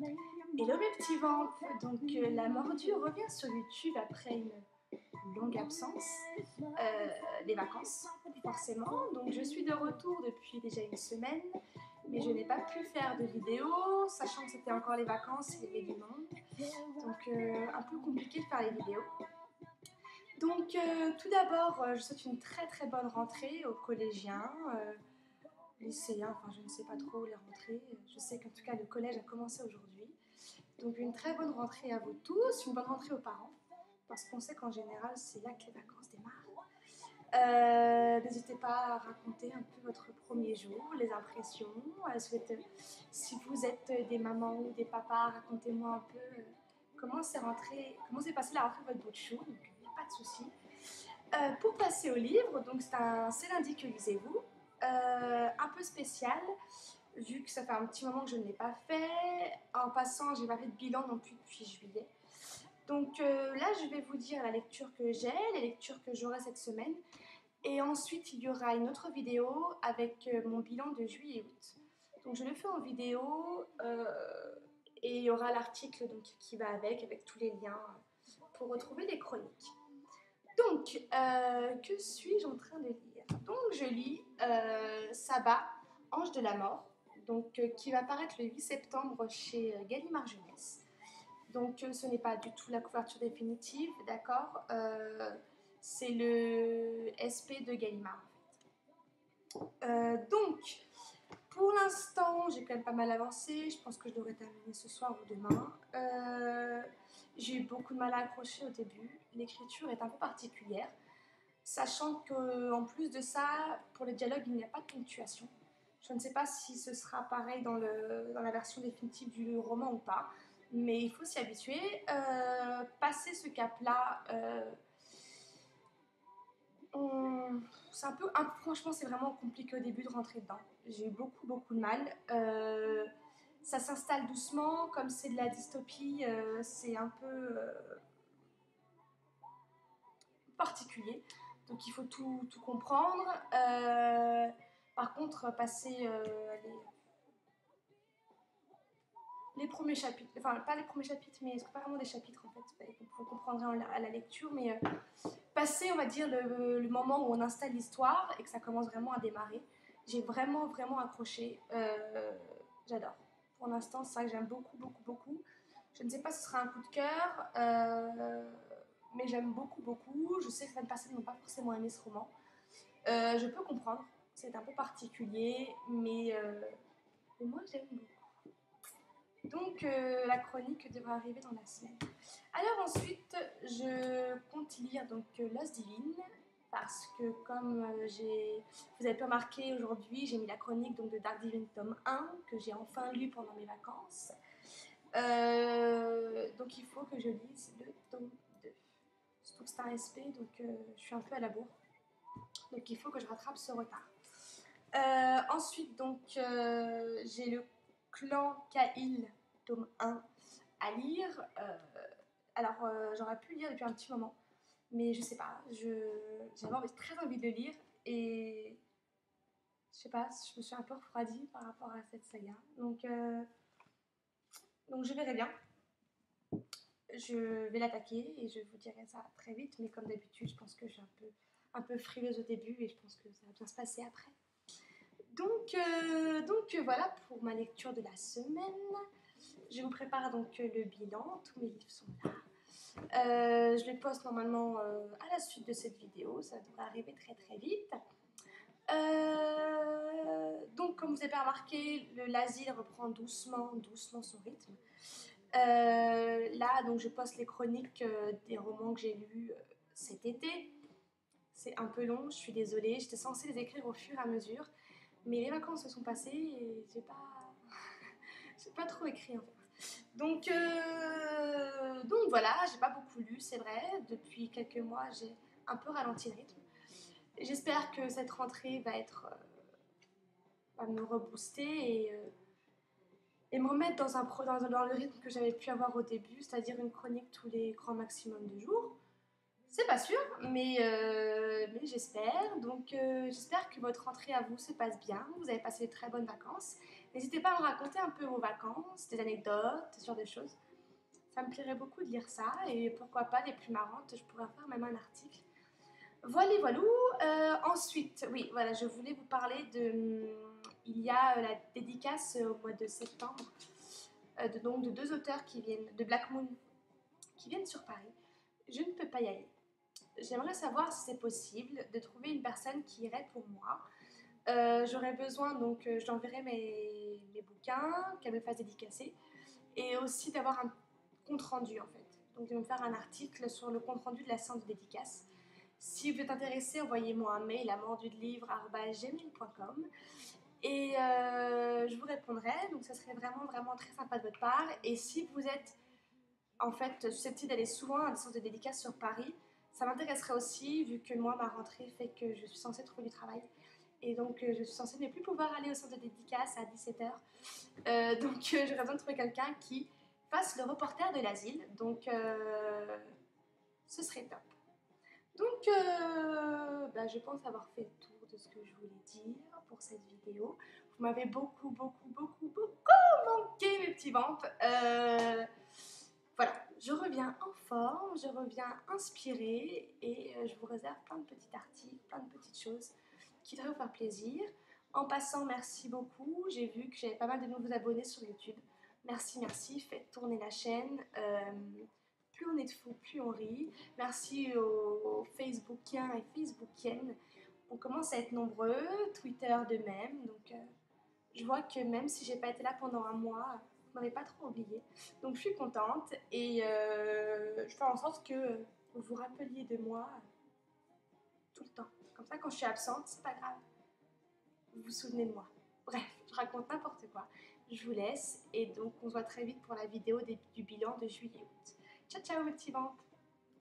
Hello mes petits ventres, donc la mordue revient sur YouTube après une longue absence, des vacances forcément, donc je suis de retour depuis déjà une semaine, mais je n'ai pas pu faire de vidéo, sachant que c'était encore les vacances, il y avait du monde, donc un peu compliqué de faire les vidéos. Donc tout d'abord, je souhaite une très bonne rentrée aux collégiens, lycéens, enfin je ne sais pas trop les rentrées, je sais qu'en tout cas le collège a commencé aujourd'hui. Donc une très bonne rentrée à vous tous, une bonne rentrée aux parents, parce qu'on sait qu'en général c'est là que les vacances démarrent. N'hésitez pas à raconter un peu votre premier jour, les impressions. Si vous êtes des mamans ou des papas, racontez-moi un peu comment s'est passée la rentrée de votre bout de chou, donc il n'y a pas de souci. Pour passer au livre, donc c'est lundi que lisez-vous, un peu spécial, vu que ça fait un petit moment que je ne l'ai pas fait. En passant, j'ai pas fait de bilan non plus depuis juillet. Donc là, je vais vous dire la lecture que j'ai, les lectures que j'aurai cette semaine. Et ensuite, il y aura une autre vidéo avec mon bilan de juillet et août. Donc je le fais en vidéo et il y aura l'article qui va avec tous les liens pour retrouver les chroniques. Donc, que suis-je en train de lire? Donc, je lis Sabbat, Ange de la mort, donc, qui va paraître le 8 septembre chez Gallimard Jeunesse. Donc, ce n'est pas du tout la couverture définitive, d'accord, c'est le SP de Gallimard. Donc, pour l'instant, j'ai quand même pas mal avancé. Je pense que je devrais terminer ce soir ou demain. J'ai eu beaucoup de mal à accrocher au début. L'écriture est un peu particulière, sachant qu'en plus de ça, pour les dialogues, il n'y a pas de ponctuation. Je ne sais pas si ce sera pareil dans la version définitive du roman ou pas, mais il faut s'y habituer. Passer ce cap-là, franchement, c'est vraiment compliqué au début de rentrer dedans. J'ai eu beaucoup de mal. Ça s'installe doucement, comme c'est de la dystopie, c'est un peu particulier. Donc il faut tout comprendre. Par contre, passer les premiers chapitres, enfin pas les premiers chapitres, mais c'est pas vraiment des chapitres en fait, vous comprendrez à la lecture, mais passer, on va dire, le moment où on installe l'histoire et que ça commence vraiment à démarrer, j'ai vraiment accroché. J'adore. Pour l'instant, c'est ça que j'aime beaucoup. Je ne sais pas si ce sera un coup de cœur, mais j'aime beaucoup. Je sais que certaines personnes n'ont pas forcément aimé ce roman. Je peux comprendre, c'est un peu particulier, mais moi j'aime beaucoup. Donc la chronique devrait arriver dans la semaine. Alors ensuite, je compte lire donc L'Os Divine, parce que comme vous avez pu remarquer aujourd'hui, j'ai mis la chronique donc, de Dark Divine tome 1, que j'ai enfin lu pendant mes vacances. Donc il faut que je lise le tome 2. Surtout que c'est un SP, donc je suis un peu à la bourre. Donc il faut que je rattrape ce retard. Ensuite, donc, j'ai le Clan Cahill, tome 1, à lire. Alors, j'aurais pu le lire depuis un petit moment, mais je sais pas, j'avais très envie de le lire et je sais pas, je me suis un peu refroidie par rapport à cette saga. Donc je verrai bien. Je vais l'attaquer et je vous dirai ça très vite, mais comme d'habitude, je pense que je suis un peu frileuse au début et je pense que ça va bien se passer après. Donc voilà pour ma lecture de la semaine. Je vous prépare donc le bilan, tous mes livres sont là. Je les poste normalement à la suite de cette vidéo, ça devrait arriver très vite. Donc comme vous avez remarqué, l'asile reprend doucement son rythme. Là donc je poste les chroniques des romans que j'ai lus cet été. C'est un peu long, je suis désolée, j'étais censée les écrire au fur et à mesure. Mais les vacances se sont passées et j'ai pas trop écrit en fait. Donc voilà, j'ai pas beaucoup lu, c'est vrai. Depuis quelques mois, j'ai un peu ralenti le rythme. J'espère que cette rentrée va me rebooster et me remettre dans le rythme que j'avais pu avoir au début, c'est-à-dire une chronique tous les grands maximum de jours. C'est pas sûr, mais j'espère. Donc j'espère que votre rentrée à vous se passe bien. Vous avez passé de très bonnes vacances. N'hésitez pas à me raconter un peu vos vacances, des anecdotes, ce genre de choses. Ça me plairait beaucoup de lire ça et pourquoi pas les plus marrantes, je pourrais faire même un article. Voilà, voilà. Ensuite, oui, voilà, je voulais vous parler de... Il y a la dédicace au mois de septembre donc de deux auteurs qui viennent, de Black Moon, qui viennent sur Paris. Je ne peux pas y aller. J'aimerais savoir si c'est possible de trouver une personne qui irait pour moi. J'aurais besoin, donc j'enverrai mes bouquins, qu'elle me fasse dédicacer, et aussi d'avoir un compte rendu en fait. Donc de me faire un article sur le compte rendu de la séance de dédicace. Si vous êtes intéressé, envoyez-moi un mail à mordudelivre@gmail.com et je vous répondrai. Donc ça serait vraiment vraiment très sympa de votre part. Et si vous êtes en fait susceptible d'aller souvent à des séances de dédicace sur Paris, ça m'intéresserait aussi vu que moi ma rentrée fait que je suis censée trouver du travail. Et donc, je suis censée ne plus pouvoir aller au centre de dédicace à 17h. Donc, j'aurais besoin de trouver quelqu'un qui fasse le reporter de l'asile. Donc, ce serait top. Donc, je pense avoir fait le tour de ce que je voulais dire pour cette vidéo. Vous m'avez beaucoup, beaucoup, beaucoup, beaucoup manqué, mes petits vampes. Voilà, je reviens en forme, je reviens inspirée et je vous réserve plein de petits articles, plein de petites choses qui devrait vous faire plaisir. En passant, merci beaucoup. J'ai vu que j'avais pas mal de nouveaux abonnés sur YouTube. Merci, merci. Faites tourner la chaîne. Plus on est de fous, plus on rit. Merci aux Facebookiens et Facebookiennes. On commence à être nombreux. Twitter de même. Donc, je vois que même si j'ai pas été là pendant un mois, vous m'avez pas trop oublié. Donc, je suis contente et je fais en sorte que vous vous rappeliez de moi tout le temps. Comme ça, quand je suis absente, c'est pas grave. Vous vous souvenez de moi. Bref, je raconte n'importe quoi. Je vous laisse et donc on se voit très vite pour la vidéo du bilan de juillet-août. Ciao, ciao, mes petits ventes!